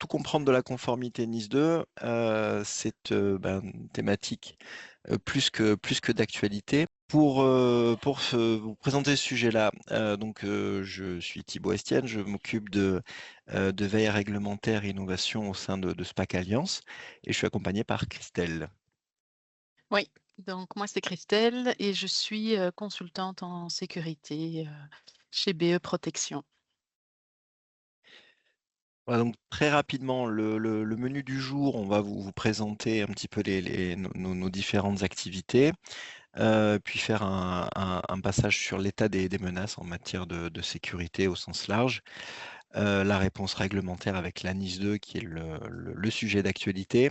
tout comprendre de la conformité NIS2, c'est une thématique plus que d'actualité. Vous présenter ce sujet-là, je suis Thibaut Estienne, je m'occupe de veille réglementaire et innovation au sein de SPAC Alliance et je suis accompagné par Christelle. Oui, donc moi c'est Christelle et je suis consultante en sécurité chez BE Protection. Voilà, donc très rapidement, le menu du jour, on va vous présenter un petit peu nos différentes activités, puis faire un passage sur l'état des menaces en matière de sécurité au sens large, la réponse réglementaire avec la NIS2 qui est le sujet d'actualité.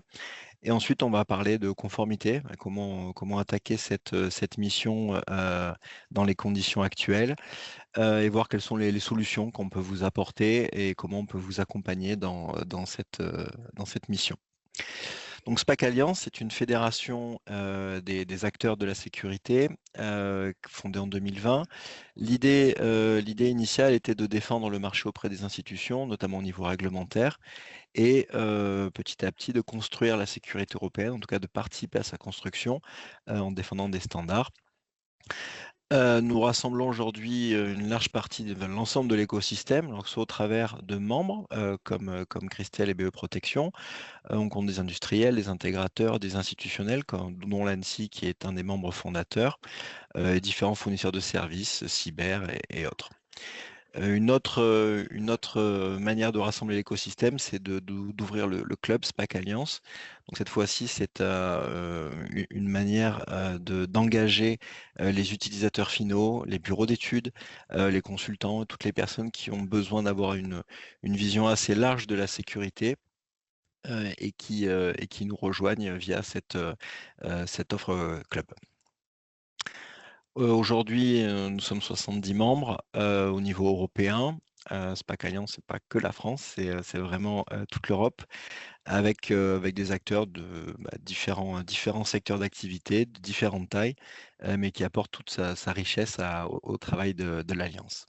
Et ensuite, on va parler de conformité, comment attaquer cette mission dans les conditions actuelles et voir quelles sont les solutions qu'on peut vous apporter et comment on peut vous accompagner dans cette mission. Donc SPAC Alliance, c'est une fédération des acteurs de la sécurité fondée en 2020. L'idée initiale était de défendre le marché auprès des institutions, notamment au niveau réglementaire, et petit à petit de construire la sécurité européenne, en tout cas de participer à sa construction en défendant des standards. Nous rassemblons aujourd'hui une large partie de l'ensemble de l'écosystème, alors que ce soit au travers de membres comme Christelle et BE Protection. On compte des industriels, des intégrateurs, des institutionnels, dont l'ANSSI qui est un des membres fondateurs, et différents fournisseurs de services, cyber et autres. Une autre manière de rassembler l'écosystème, c'est d'ouvrir le club SPAC Alliance. Donc cette fois-ci, c'est une manière d'engager les utilisateurs finaux, les bureaux d'études, les consultants, toutes les personnes qui ont besoin d'avoir une vision assez large de la sécurité et qui nous rejoignent via cette offre club. Aujourd'hui, nous sommes 70 membres au niveau européen. SPAC Alliance, c'est pas que la France, c'est vraiment toute l'Europe, avec des acteurs de différents secteurs d'activité, de différentes tailles, mais qui apportent toute sa richesse au travail de l'Alliance.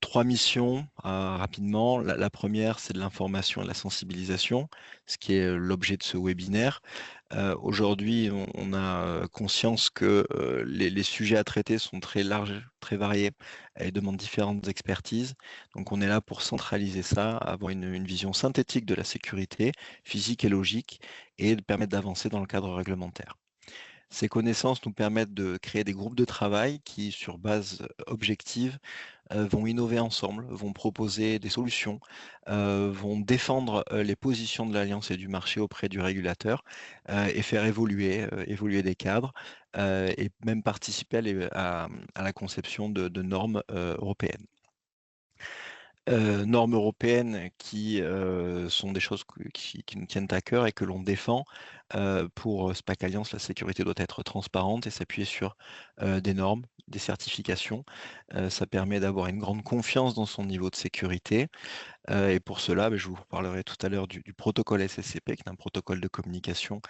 Trois missions rapidement. La première, c'est de l'information et de la sensibilisation, ce qui est l'objet de ce webinaire. Aujourd'hui, on a conscience que les sujets à traiter sont très larges, très variés et demandent différentes expertises. Donc on est là pour centraliser ça, avoir une vision synthétique de la sécurité physique et logique et de permettre d'avancer dans le cadre réglementaire. Ces connaissances nous permettent de créer des groupes de travail qui, sur base objective, vont innover ensemble, vont proposer des solutions, vont défendre les positions de l'Alliance et du marché auprès du régulateur et faire évoluer des cadres et même participer à la conception de normes européennes. Normes européennes qui sont des choses qui nous tiennent à cœur et que l'on défend. Pour SPAC Alliance, la sécurité doit être transparente et s'appuyer sur des normes, des certifications. Ça permet d'avoir une grande confiance dans son niveau de sécurité. Et pour cela, je vous parlerai tout à l'heure du protocole SSCP, qui est un protocole de communication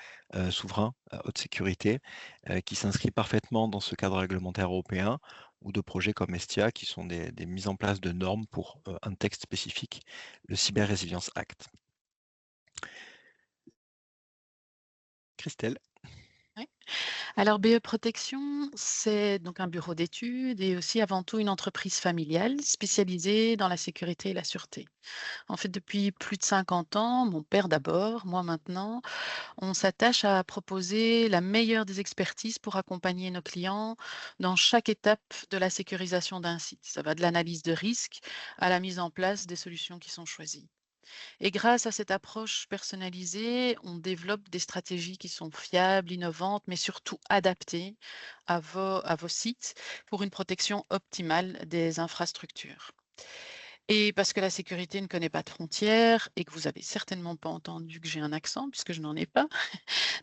souverain à haute sécurité, qui s'inscrit parfaitement dans ce cadre réglementaire européen, ou de projets comme Estia, qui sont des mises en place de normes pour un texte spécifique, le Cyber Resilience Act. Christelle. Ouais. Alors BE Protection, c'est donc un bureau d'études et aussi avant tout une entreprise familiale spécialisée dans la sécurité et la sûreté. En fait, depuis plus de 50 ans, mon père d'abord, moi maintenant, on s'attache à proposer la meilleure des expertises pour accompagner nos clients dans chaque étape de la sécurisation d'un site. Ça va de l'analyse de risque à la mise en place des solutions qui sont choisies. Et grâce à cette approche personnalisée, on développe des stratégies qui sont fiables, innovantes, mais surtout adaptées à vos sites pour une protection optimale des infrastructures. Et parce que la sécurité ne connaît pas de frontières et que vous avez certainement pas entendu que j'ai un accent, puisque je n'en ai pas,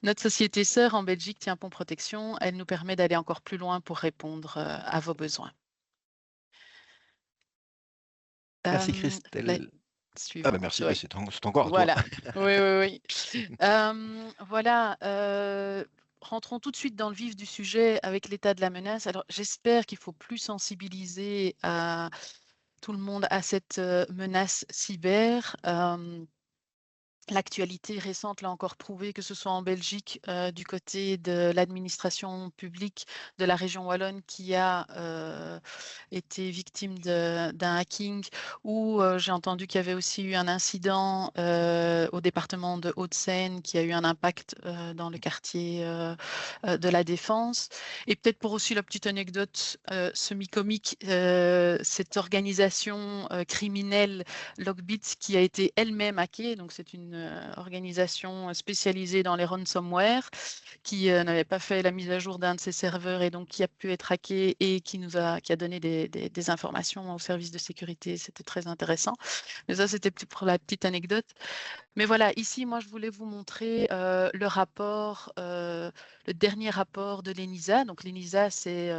notre société sœur en Belgique, Tiens-Pont Protection, elle nous permet d'aller encore plus loin pour répondre à vos besoins. Merci La Christelle. Ah bah suivante, merci, oui. c'est encore à toi. Voilà. Oui, oui, oui. Voilà, rentrons tout de suite dans le vif du sujet avec l'état de la menace. Alors, j'espère qu'il faut plus sensibiliser à tout le monde a cette, menace cyber. L'actualité récente l'a encore prouvé, que ce soit en Belgique, du côté de l'administration publique de la région wallonne qui a, été victime d'un hacking, ou, j'ai entendu qu'il y avait aussi eu un incident, au département de Hauts-de-Seine qui a eu un impact, dans le quartier, de la Défense. Et peut-être pour aussi la petite anecdote, semi-comique, cette organisation, criminelle Lockbit qui a été elle-même hackée, donc c'est une, organisation spécialisée dans les ransomware qui, n'avait pas fait la mise à jour d'un de ses serveurs et donc qui a pu être hacké et qui a donné des informations aux services de sécurité. C'était très intéressant. Mais ça, c'était pour la petite anecdote. Mais voilà, ici, moi, je voulais vous montrer, le rapport, le dernier rapport de l'ENISA. Donc l'ENISA, c'est,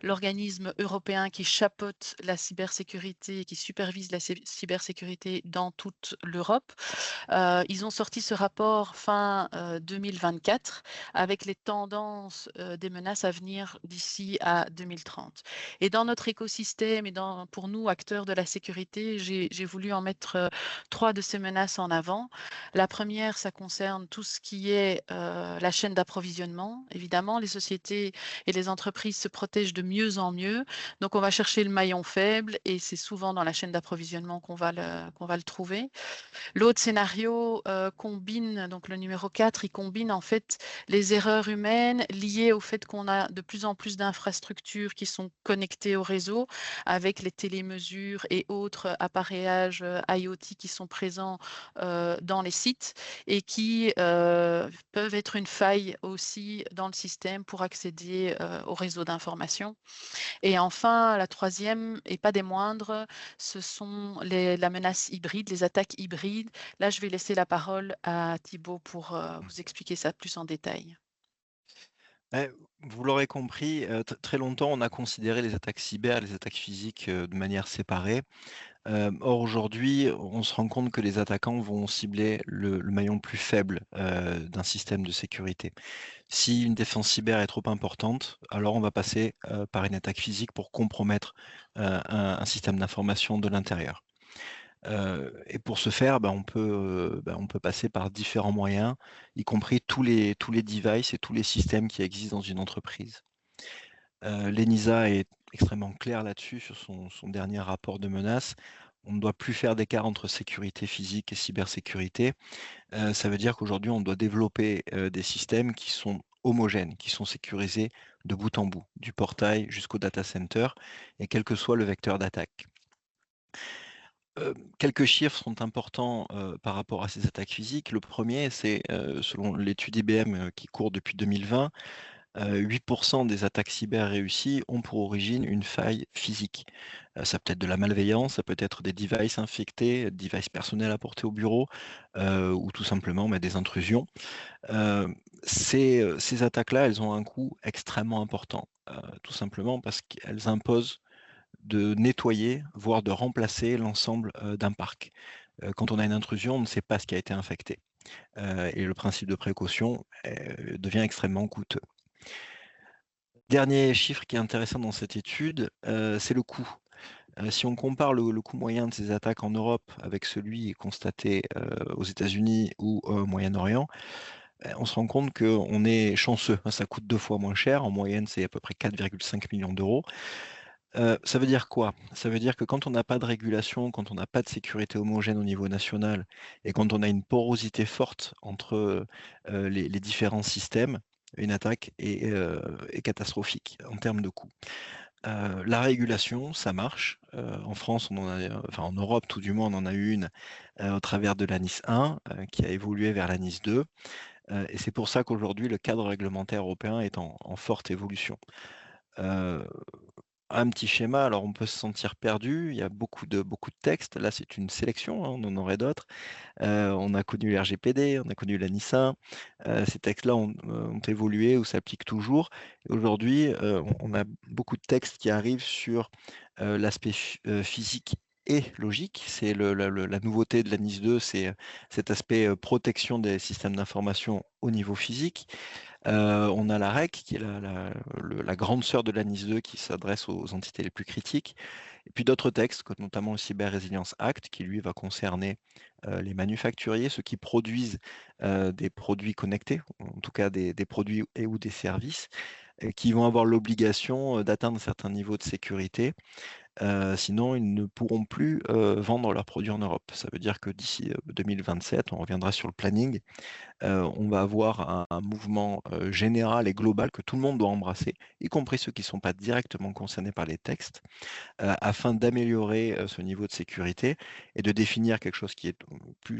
l'organisme européen qui chapeaute la cybersécurité et qui supervise la cybersécurité dans toute l'Europe. Ils ont sorti ce rapport fin, 2024 avec les tendances, des menaces à venir d'ici à 2030. Et dans notre écosystème et pour nous, acteurs de la sécurité, j'ai voulu en mettre, 3 de ces menaces en avant. La première, ça concerne tout ce qui est, la chaîne d'approvisionnement. Évidemment, les sociétés et les entreprises se protègent de mieux en mieux. Donc on va chercher le maillon faible et c'est souvent dans la chaîne d'approvisionnement qu'on va le trouver. L'autre scénario, combine donc le numéro 4, il combine en fait les erreurs humaines liées au fait qu'on a de plus en plus d'infrastructures qui sont connectées au réseau avec les télémesures et autres appareillages, IoT qui sont présents, dans les sites et qui, peuvent être une faille aussi dans le système pour accéder, au réseau d'information. Et enfin, la troisième, et pas des moindres, ce sont la menace hybride, les attaques hybrides. Là, je vais laisser la parole à Thibaut pour vous expliquer ça plus en détail. Ouais, vous l'aurez compris, très longtemps, on a considéré les attaques cyber, les attaques physiques, de manière séparée. Or aujourd'hui, on se rend compte que les attaquants vont cibler le maillon le plus faible, d'un système de sécurité. Si une défense cyber est trop importante, alors on va passer, par une attaque physique pour compromettre, un système d'information de l'intérieur. Et pour ce faire, on peut passer par différents moyens, y compris tous les devices et tous les systèmes qui existent dans une entreprise. L'ENISA est extrêmement claire là-dessus sur son dernier rapport de menace. On ne doit plus faire d'écart entre sécurité physique et cybersécurité. Ça veut dire qu'aujourd'hui, on doit développer, des systèmes qui sont homogènes, qui sont sécurisés de bout en bout, du portail jusqu'au data center et quel que soit le vecteur d'attaque. Quelques chiffres sont importants, par rapport à ces attaques physiques. Le premier, c'est, selon l'étude IBM, qui court depuis 2020, 8 des attaques cyber réussies ont pour origine une faille physique. Ça peut être de la malveillance, ça peut être des devices infectés, devices personnels apportés au bureau, ou tout simplement, des intrusions. Ces attaques-là, elles ont un coût extrêmement important, tout simplement parce qu'elles imposent de nettoyer, voire de remplacer l'ensemble, d'un parc. Quand on a une intrusion, on ne sait pas ce qui a été infecté, et le principe de précaution, devient extrêmement coûteux. Dernier chiffre qui est intéressant dans cette étude, c'est le coût. Si on compare le coût moyen de ces attaques en Europe avec celui constaté, aux États-Unis ou au Moyen-Orient, on se rend compte qu'on est chanceux, hein, ça coûte 2 fois moins cher. En moyenne, c'est à peu près 4,5 millions d'euros. Ça veut dire quoi? Ça veut dire que quand on n'a pas de régulation, quand on n'a pas de sécurité homogène au niveau national et quand on a une porosité forte entre, les différents systèmes, une attaque est catastrophique en termes de coût. La régulation, ça marche. En France, on en a, enfin en Europe tout du moins, on en a eu une, au travers de la NIS 1, qui a évolué vers la NIS 2, et c'est pour ça qu'aujourd'hui le cadre réglementaire européen est en forte évolution. Heu un petit schéma, alors on peut se sentir perdu, il y a beaucoup de textes. Là, c'est une sélection, hein, on en aurait d'autres. On a connu l'RGPD, on a connu la NIS1. Ces textes-là ont évolué ou s'appliquent toujours. Et aujourd'hui, on a beaucoup de textes qui arrivent sur, l'aspect physique et logique. C'est la nouveauté de la NIS2, c'est, cet aspect, protection des systèmes d'information au niveau physique. On a la REC, qui est la grande sœur de la NIS2, qui s'adresse aux entités les plus critiques. Et puis d'autres textes, comme notamment le Cyber Resilience Act, qui lui va concerner les manufacturiers, ceux qui produisent des produits connectés, en tout cas des produits et ou des services, qui vont avoir l'obligation d'atteindre certains niveaux de sécurité. Sinon, ils ne pourront plus vendre leurs produits en Europe. Ça veut dire que d'ici 2027, on reviendra sur le planning, on va avoir un mouvement général et global que tout le monde doit embrasser, y compris ceux qui ne sont pas directement concernés par les textes, afin d'améliorer ce niveau de sécurité et de définir quelque chose qui est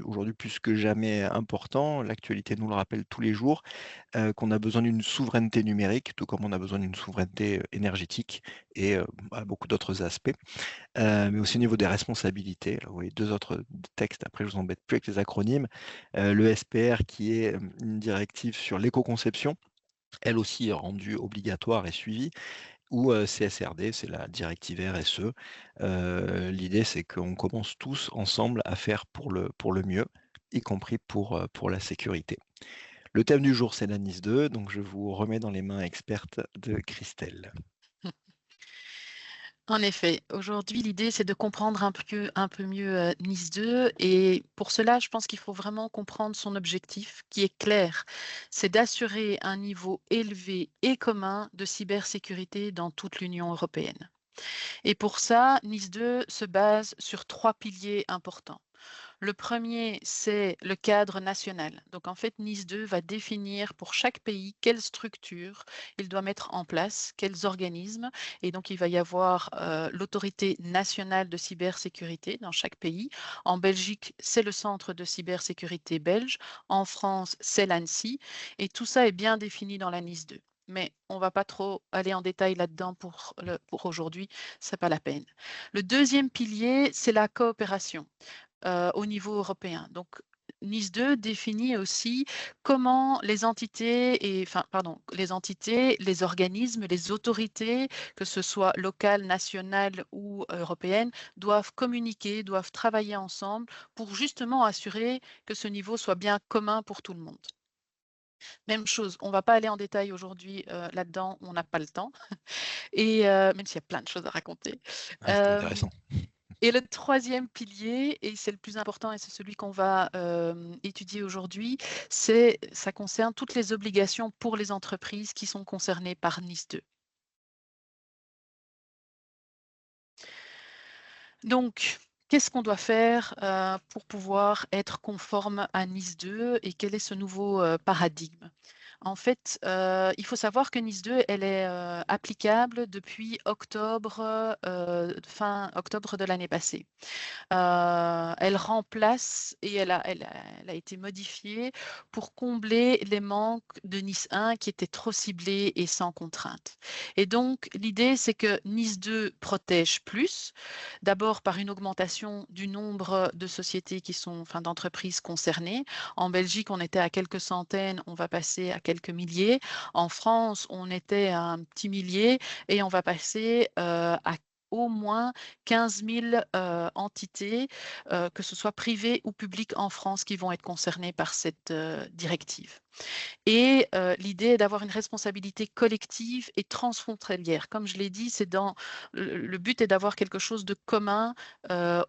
aujourd'hui plus que jamais important. L'actualité nous le rappelle tous les jours, qu'on a besoin d'une souveraineté numérique, tout comme on a besoin d'une souveraineté énergétique et beaucoup d'autres aspects, mais aussi au niveau des responsabilités. Alors, vous voyez 2 autres textes, après je vous embête plus avec les acronymes. Le SPR qui est une directive sur l'éco-conception, elle aussi est rendue obligatoire et suivie, ou CSRD, c'est la directive RSE. L'idée, c'est qu'on commence tous ensemble à faire pour le mieux, y compris pour la sécurité. Le thème du jour, c'est la NIS2, donc je vous remets dans les mains expertes de Christelle. En effet, aujourd'hui, l'idée, c'est de comprendre un peu mieux NIS 2 et pour cela, je pense qu'il faut vraiment comprendre son objectif qui est clair. C'est d'assurer un niveau élevé et commun de cybersécurité dans toute l'Union européenne. Et pour ça, NIS 2 se base sur 3 piliers importants. Le premier, c'est le cadre national. Donc, en fait, NIS 2 va définir pour chaque pays quelle structure il doit mettre en place, quels organismes. Et donc, il va y avoir l'autorité nationale de cybersécurité dans chaque pays. En Belgique, c'est le centre de cybersécurité belge. En France, c'est l'ANSSI. Et tout ça est bien défini dans la NIS 2. Mais on ne va pas trop aller en détail là-dedans pour aujourd'hui, ce n'est pas la peine. Le deuxième pilier, c'est la coopération au niveau européen. Donc, NIS 2 définit aussi comment les entités, les organismes, les autorités, que ce soit locales, nationales ou européennes, doivent communiquer, doivent travailler ensemble pour justement assurer que ce niveau soit bien commun pour tout le monde. Même chose, on ne va pas aller en détail aujourd'hui là-dedans, on n'a pas le temps, et même s'il y a plein de choses à raconter. Ah, c'est intéressant. Et le troisième pilier, et c'est le plus important et c'est celui qu'on va étudier aujourd'hui, ça concerne toutes les obligations pour les entreprises qui sont concernées par NIS 2. Donc, qu'est-ce qu'on doit faire pour pouvoir être conforme à NIS 2 et quel est ce nouveau paradigme? En fait, il faut savoir que NIS 2, elle est applicable depuis octobre, fin octobre de l'année passée. Elle remplace et elle a été modifiée pour combler les manques de NIS 1 qui étaient trop ciblés et sans contrainte. Et donc, l'idée, c'est que NIS 2 protège plus, d'abord par une augmentation du nombre de sociétés d'entreprises concernées. En Belgique, on était à quelques centaines, on va passer à quelques milliers. En France, on était à un petit millier et on va passer à au moins 15 000 entités, que ce soit privées ou publiques en France, qui vont être concernées par cette directive. Et l'idée est d'avoir une responsabilité collective et transfrontalière. Comme je l'ai dit, le but est d'avoir quelque chose de commun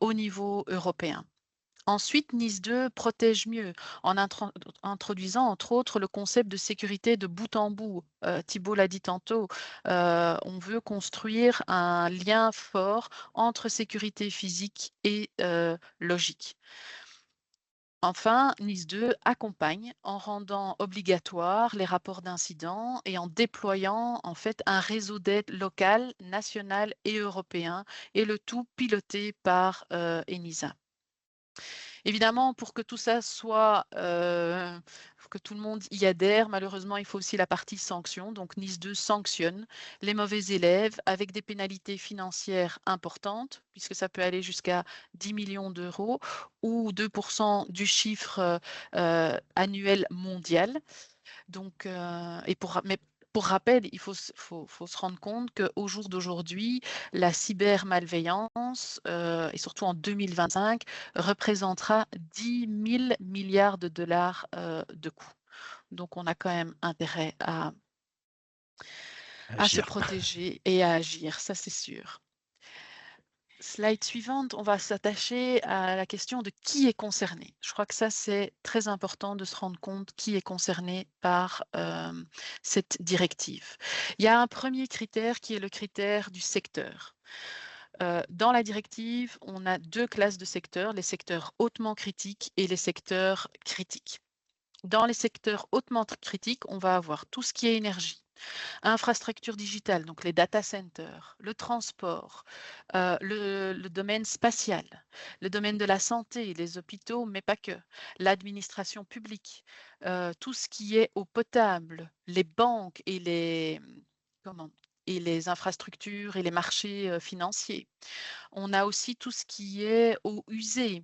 au niveau européen. Ensuite, NIS 2 protège mieux en introduisant entre autres le concept de sécurité de bout en bout. Thibault l'a dit tantôt, on veut construire un lien fort entre sécurité physique et logique. Enfin, NIS 2 accompagne en rendant obligatoire les rapports d'incidents et en déployant en fait un réseau d'aide local, national et européen, et le tout piloté par ENISA. Évidemment, pour que tout ça soit, que tout le monde y adhère, malheureusement, il faut aussi la partie sanction. Donc, NIS 2 sanctionne les mauvais élèves avec des pénalités financières importantes, puisque ça peut aller jusqu'à 10 millions d'euros ou 2% du chiffre annuel mondial. Donc, mais pour rappel, il faut se rendre compte qu'au jour d'aujourd'hui, la cybermalveillance, et surtout en 2025, représentera 10 000 milliards de dollars de coûts. donc on a quand même intérêt à se Agir. protéger et à agir, ça c'est sûr. Slide suivante, on va s'attacher à la question de qui est concerné. Je crois que ça, c'est très important de se rendre compte qui est concerné par cette directive. Il y a un premier critère qui est le critère du secteur. Dans la directive, on a deux classes de secteurs, les secteurs hautement critiques et les secteurs critiques. Dans les secteurs hautement critiques, on va avoir tout ce qui est énergie, infrastructures digitales, donc les data centers, le transport, le domaine spatial, le domaine de la santé, les hôpitaux, mais pas que, l'administration publique, tout ce qui est eau potable, les banques et comment? Et les infrastructures et les marchés financiers. On a aussi tout ce qui est eau usée.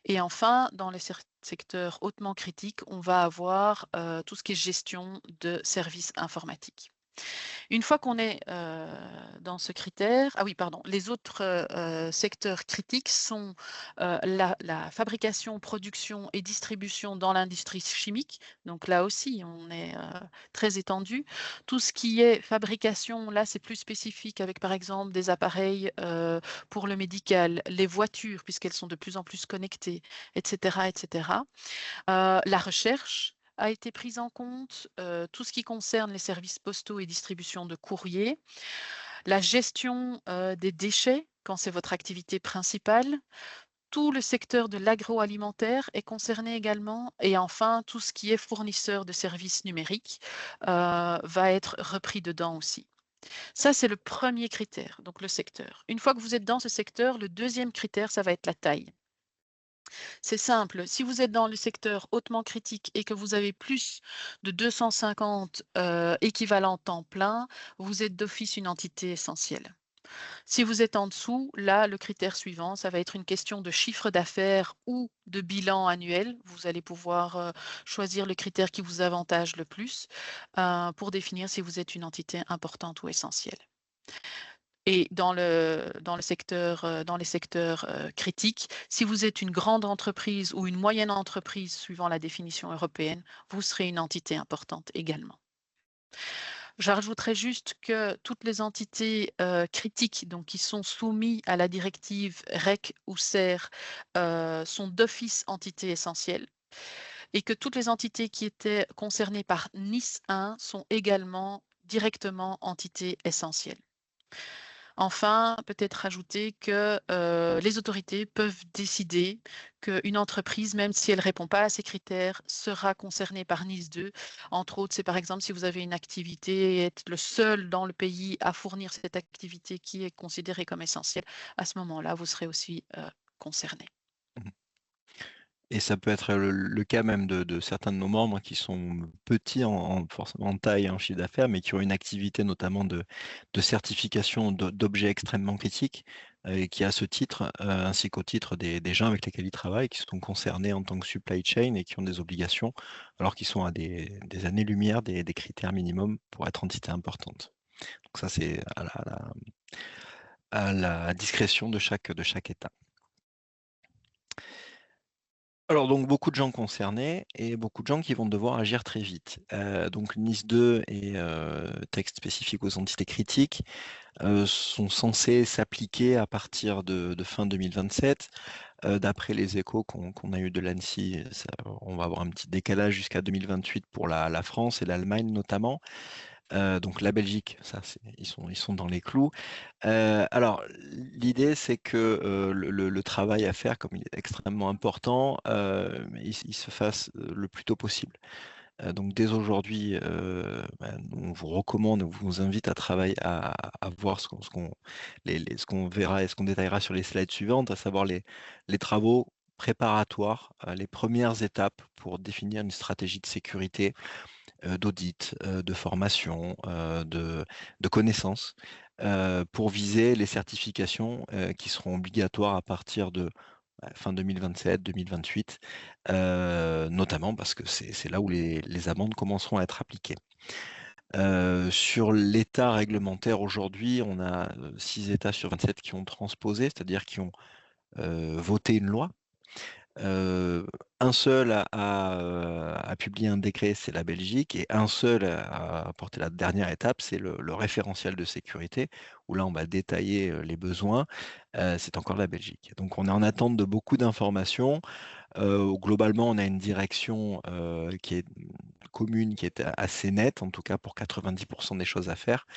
Et enfin, dans les secteurs hautement critiques, on va avoir tout ce qui est gestion de services informatiques. Une fois qu'on est, dans ce critère ah oui, pardon, les autres, secteurs critiques sont, la fabrication, production et distribution dans l'industrie chimique. Donc là aussi, on est, très étendu. Tout ce qui est fabrication, là, c'est plus spécifique avec, par exemple, des appareils, pour le médical, les voitures puisqu'elles sont de plus en plus connectées et cetera et cetera. La recherche a été prise en compte, tout ce qui concerne les services postaux et distribution de courrier, la gestion, des déchets quand c'est votre activité principale, tout le secteur de l'agroalimentaire est concerné également et enfin tout ce qui est fournisseur de services numériques, va être repris dedans aussi. Ça, c'est le premier critère, donc le secteur. Une fois que vous êtes dans ce secteur, le deuxième critère, ça va être la taille. C'est simple, si vous êtes dans le secteur hautement critique et que vous avez plus de 250 équivalents temps plein, vous êtes d'office une entité essentielle. Si vous êtes en dessous, là, le critère suivant, ça va être une question de chiffre d'affaires ou de bilan annuel. Vous allez pouvoir choisir le critère qui vous avantage le plus pour définir si vous êtes une entité importante ou essentielle. Et dans le secteur, dans les secteurs, critiques, si vous êtes une grande entreprise ou une moyenne entreprise suivant la définition européenne, vous serez une entité importante également. Je rajouterais juste que toutes les entités, critiques, donc qui sont soumises à la directive REC ou SER, sont d'office entités essentielles et que toutes les entités qui étaient concernées par NIS 1 sont également directement entités essentielles. Enfin, peut-être rajouter que, les autorités peuvent décider qu'une entreprise, même si elle ne répond pas à ces critères, sera concernée par NIS 2. Entre autres, c'est par exemple si vous avez une activité et êtes le seul dans le pays à fournir cette activité qui est considérée comme essentielle, à ce moment-là, vous serez aussi, concerné. Mmh. Et ça peut être le cas même de certains de nos membres qui sont petits forcément en taille et en chiffre d'affaires, mais qui ont une activité notamment de certification d'objets extrêmement critiques, et qui à ce titre, ainsi qu'au titre des gens avec lesquels ils travaillent, qui sont concernés en tant que supply chain et qui ont des obligations, alors qu'ils sont à des années-lumière des critères minimums pour être entité importante. Donc ça, c'est à la discrétion de chaque État. Alors donc beaucoup de gens concernés et beaucoup de gens qui vont devoir agir très vite. Donc NIS 2 et texte spécifique aux entités critiques, sont censés s'appliquer à partir de fin 2027. D'après les échos qu'on a eu de l'ANSSI, on va avoir un petit décalage jusqu'à 2028 pour la France et l'Allemagne notamment. Donc la Belgique, ça ils sont dans les clous. Alors l'idée c'est que, le travail à faire comme il est extrêmement important, il se fasse, le plus tôt possible. Donc dès aujourd'hui, nous on vous recommande, on vous invite à travailler à voir ce qu'on verra et ce qu'on détaillera sur les slides suivantes, à savoir les travaux préparatoires, les premières étapes pour définir une stratégie de sécurité, d'audit, de formation, de connaissances, pour viser les certifications, qui seront obligatoires à partir de, fin 2027-2028, notamment parce que c'est là où les amendes commenceront à être appliquées. Sur l'état réglementaire aujourd'hui, on a, 6 États sur 27 qui ont transposé, c'est-à-dire qui ont, voté une loi. Un seul a publié un décret, c'est la Belgique, et un seul a apporté la dernière étape, c'est le référentiel de sécurité, où là, on va détailler les besoins. C'est encore la Belgique. Donc, on est en attente de beaucoup d'informations. Globalement, on a une direction qui est commune, qui est assez nette, en tout cas pour 90% des choses à faire.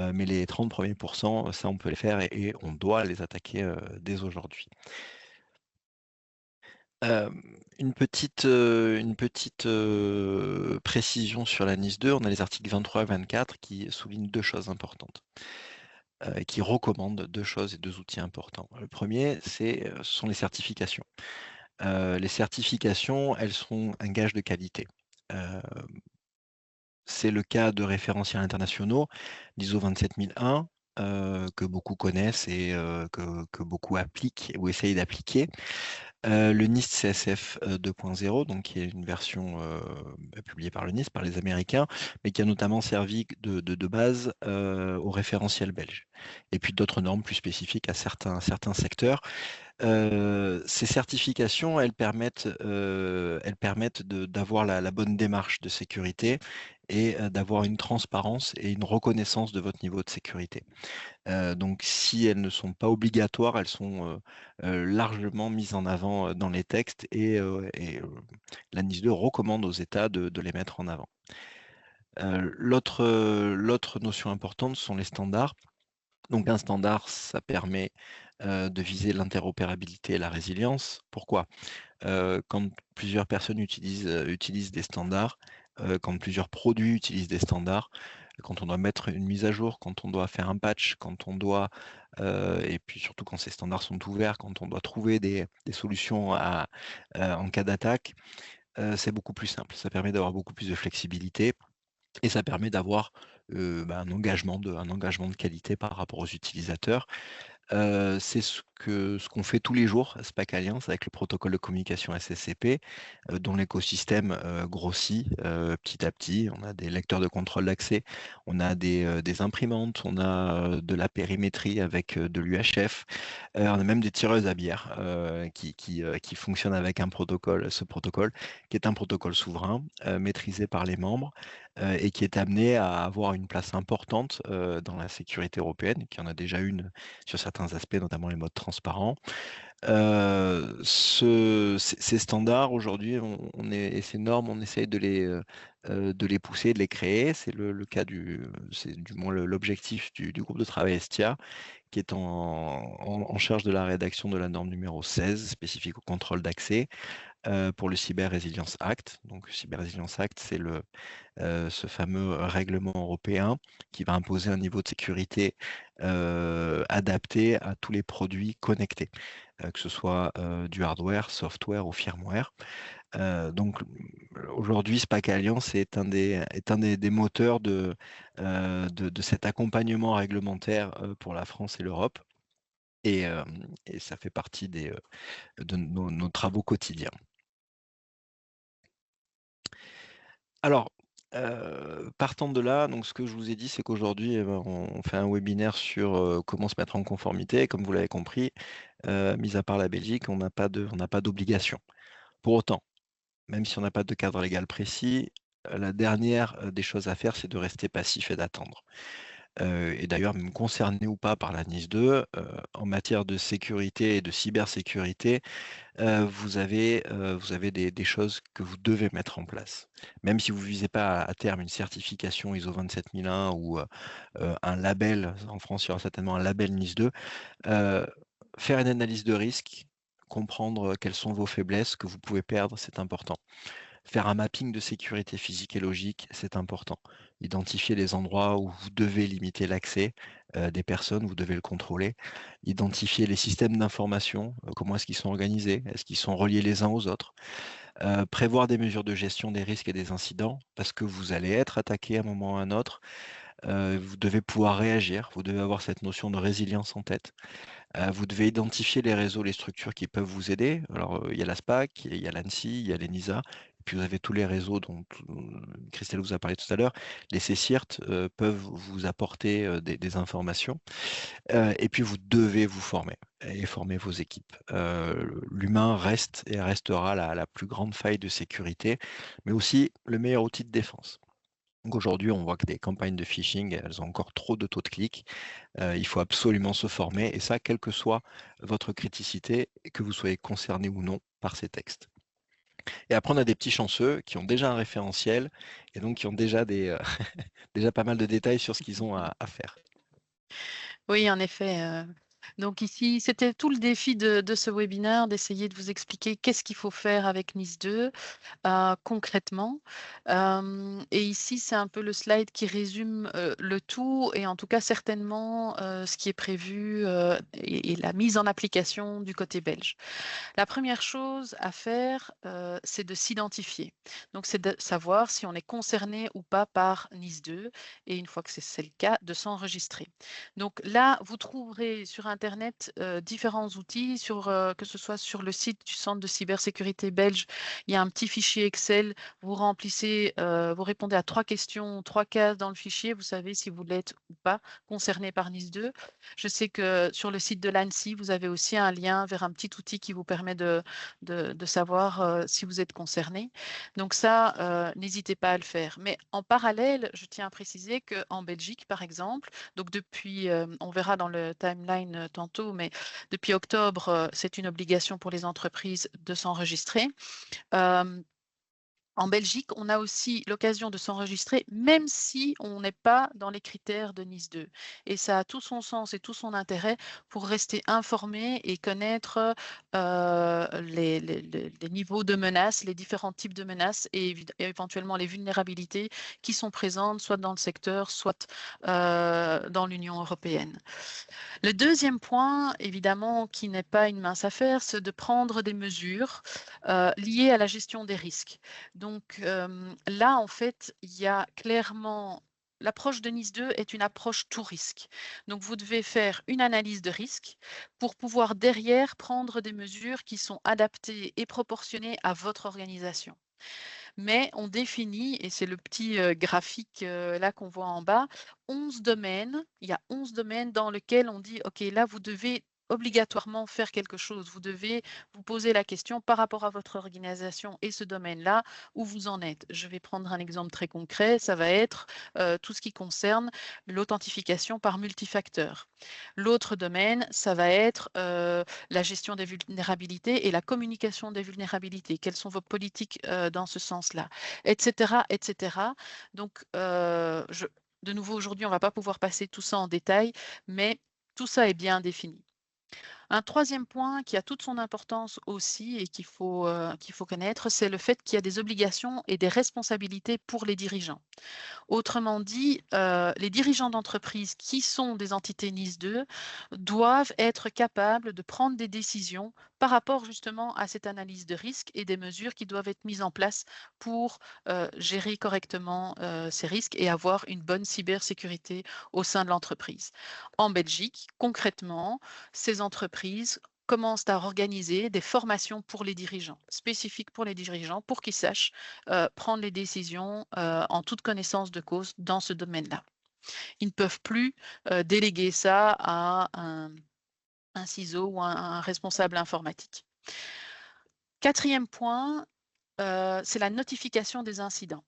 Mais les 30 premiers pourcents, ça, on peut les faire et on doit les attaquer dès aujourd'hui. Une petite précision sur la NIS 2, on a les articles 23 et 24 qui soulignent 2 choses importantes, et qui recommandent 2 choses et 2 outils importants. Le premier, ce sont les certifications. Les certifications, elles sont un gage de qualité. Heu, c'est le cas de référentiels internationaux, l'ISO 27001, que beaucoup connaissent et que beaucoup appliquent ou essayent d'appliquer. Le NIST CSF 2.0, donc qui est une version publiée par le NIST, par les Américains, mais qui a notamment servi de base au référentiel belge. Et puis d'autres normes plus spécifiques à certains secteurs. Ces certifications, elles permettent d'avoir la bonne démarche de sécurité et d'avoir une transparence et une reconnaissance de votre niveau de sécurité. Donc si elles ne sont pas obligatoires, elles sont largement mises en avant dans les textes la NIS 2 recommande aux États de les mettre en avant. L'autre notion importante sont les standards. Donc un standard, ça permet de viser l'interopérabilité et la résilience. Pourquoi? Quand plusieurs personnes utilisent des standards, quand plusieurs produits utilisent des standards, quand on doit mettre une mise à jour, quand on doit faire un patch, quand on doit, et puis surtout quand ces standards sont ouverts, quand on doit trouver des solutions en cas d'attaque, c'est beaucoup plus simple. Ça permet d'avoir beaucoup plus de flexibilité et ça permet d'avoir, un engagement de qualité par rapport aux utilisateurs. C'est ce qu'on fait tous les jours à SPAC Alliance avec le protocole de communication SSCP, dont l'écosystème grossit petit à petit. On a des lecteurs de contrôle d'accès, on a des imprimantes, on a de la périmétrie avec de l'UHF, on a même des tireuses à bière qui fonctionnent avec ce protocole, qui est un protocole souverain, maîtrisé par les membres, et qui est amené à avoir une place importante dans la sécurité européenne, qui en a déjà une sur certains aspects, notamment les modes transparents. Ces standards aujourd'hui, et ces normes, on essaye de les pousser, de les créer. C'est du moins l'objectif du groupe de travail Estia, qui est en charge de la rédaction de la norme numéro 16, spécifique au contrôle d'accès, pour le Cyber Resilience Act. Donc, Cyber Resilience Act, c'est ce fameux règlement européen qui va imposer un niveau de sécurité adapté à tous les produits connectés, que ce soit du hardware, software ou firmware. Donc aujourd'hui, SPAC Alliance est un des moteurs de cet accompagnement réglementaire pour la France et l'Europe. Et ça fait partie de nos travaux quotidiens. Alors, partant de là, donc ce que je vous ai dit, c'est qu'aujourd'hui, eh ben, on fait un webinaire sur comment se mettre en conformité. Comme vous l'avez compris, mis à part la Belgique, on n'a pas d'obligation. Pour autant, même si on n'a pas de cadre légal précis, la dernière des choses à faire, c'est de rester passif et d'attendre. Et d'ailleurs, même concerné ou pas par la NIS 2, en matière de sécurité et de cybersécurité, vous avez des choses que vous devez mettre en place. Même si vous ne visez pas à terme une certification ISO 27001 ou un label, en France, il y aura certainement un label NIS 2, faire une analyse de risque, comprendre quelles sont vos faiblesses, que vous pouvez perdre, c'est important. Faire un mapping de sécurité physique et logique, c'est important. Identifier les endroits où vous devez limiter l'accès des personnes, vous devez le contrôler. Identifier les systèmes d'information, comment est-ce qu'ils sont organisés, est-ce qu'ils sont reliés les uns aux autres. Prévoir des mesures de gestion des risques et des incidents, parce que vous allez être attaqué à un moment ou à un autre. Vous devez pouvoir réagir, vous devez avoir cette notion de résilience en tête. Vous devez identifier les réseaux, les structures qui peuvent vous aider. Alors, il y a la SPAC, il y a l'ANSSI, il y a l'ENISA, et puis vous avez tous les réseaux dont Christelle vous a parlé tout à l'heure. Les CCIRT peuvent vous apporter des informations. Et puis vous devez vous former et former vos équipes. L'humain reste et restera la plus grande faille de sécurité, mais aussi le meilleur outil de défense. Donc aujourd'hui, on voit que des campagnes de phishing, elles ont encore trop de taux de clics. Il faut absolument se former et ça, quelle que soit votre criticité et que vous soyez concerné ou non par ces textes. Et après, on a des petits chanceux qui ont déjà un référentiel et donc qui ont déjà déjà pas mal de détails sur ce qu'ils ont à faire. Oui, en effet. Donc ici, c'était tout le défi de ce webinaire, d'essayer de vous expliquer qu'est-ce qu'il faut faire avec NIS 2 concrètement. Et ici, c'est un peu le slide qui résume le tout et en tout cas certainement ce qui est prévu et la mise en application du côté belge. La première chose à faire, c'est de s'identifier. Donc, c'est de savoir si on est concerné ou pas par NIS 2 et une fois que c'est le cas, de s'enregistrer. Donc là, vous trouverez sur internet, différents outils que ce soit sur le site du Centre de cybersécurité belge, il y a un petit fichier Excel, vous remplissez, vous répondez à 3 questions, 3 cases dans le fichier, vous savez si vous l'êtes ou pas concerné par NIS 2. Je sais que sur le site de l'ANSSI, vous avez aussi un lien vers un petit outil qui vous permet de savoir si vous êtes concerné. Donc ça, n'hésitez pas à le faire. Mais en parallèle, je tiens à préciser qu'en Belgique, par exemple, donc depuis, on verra dans le timeline tantôt, mais depuis octobre, c'est une obligation pour les entreprises de s'enregistrer. Euh, En Belgique, on a aussi l'occasion de s'enregistrer, même si on n'est pas dans les critères de Nice 2. Et ça a tout son sens et tout son intérêt pour rester informé et connaître les niveaux de menaces, les différents types de menaces et éventuellement les vulnérabilités qui sont présentes soit dans le secteur, soit dans l'Union européenne. Le deuxième point, évidemment, qui n'est pas une mince affaire, c'est de prendre des mesures liées à la gestion des risques. Donc là, en fait, il y a clairement l'approche de Nice 2 est une approche tout risque. Donc vous devez faire une analyse de risque pour pouvoir derrière prendre des mesures qui sont adaptées et proportionnées à votre organisation. Mais on définit, et c'est le petit graphique là qu'on voit en bas, 11 domaines. Il y a 11 domaines dans lesquels on dit, OK, là, vous devez obligatoirement faire quelque chose. Vous devez vous poser la question par rapport à votre organisation et ce domaine-là, où vous en êtes. Je vais prendre un exemple très concret. Ça va être tout ce qui concerne l'authentification par multifacteur. L'autre domaine, ça va être la gestion des vulnérabilités et la communication des vulnérabilités. Quelles sont vos politiques dans ce sens-là, etc., etc. Donc, de nouveau, aujourd'hui, on ne va pas pouvoir passer tout ça en détail, mais tout ça est bien défini. Un troisième point qui a toute son importance aussi et qu'il faut connaître, c'est le fait qu'il y a des obligations et des responsabilités pour les dirigeants. Autrement dit, les dirigeants d'entreprise qui sont des entités NIS 2 doivent être capables de prendre des décisions par rapport justement à cette analyse de risque et des mesures qui doivent être mises en place pour gérer correctement ces risques et avoir une bonne cybersécurité au sein de l'entreprise. En Belgique, concrètement, ces entreprises commencent à organiser des formations pour les dirigeants, spécifiques pour les dirigeants, pour qu'ils sachent prendre les décisions en toute connaissance de cause dans ce domaine-là. Ils ne peuvent plus déléguer ça à un CISO ou un responsable informatique. Quatrième point, c'est la notification des incidents.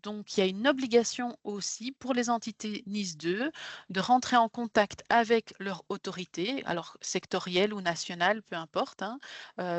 Donc, il y a une obligation aussi pour les entités NIS 2 de rentrer en contact avec leur autorité, alors sectorielle ou nationale, peu importe. Hein.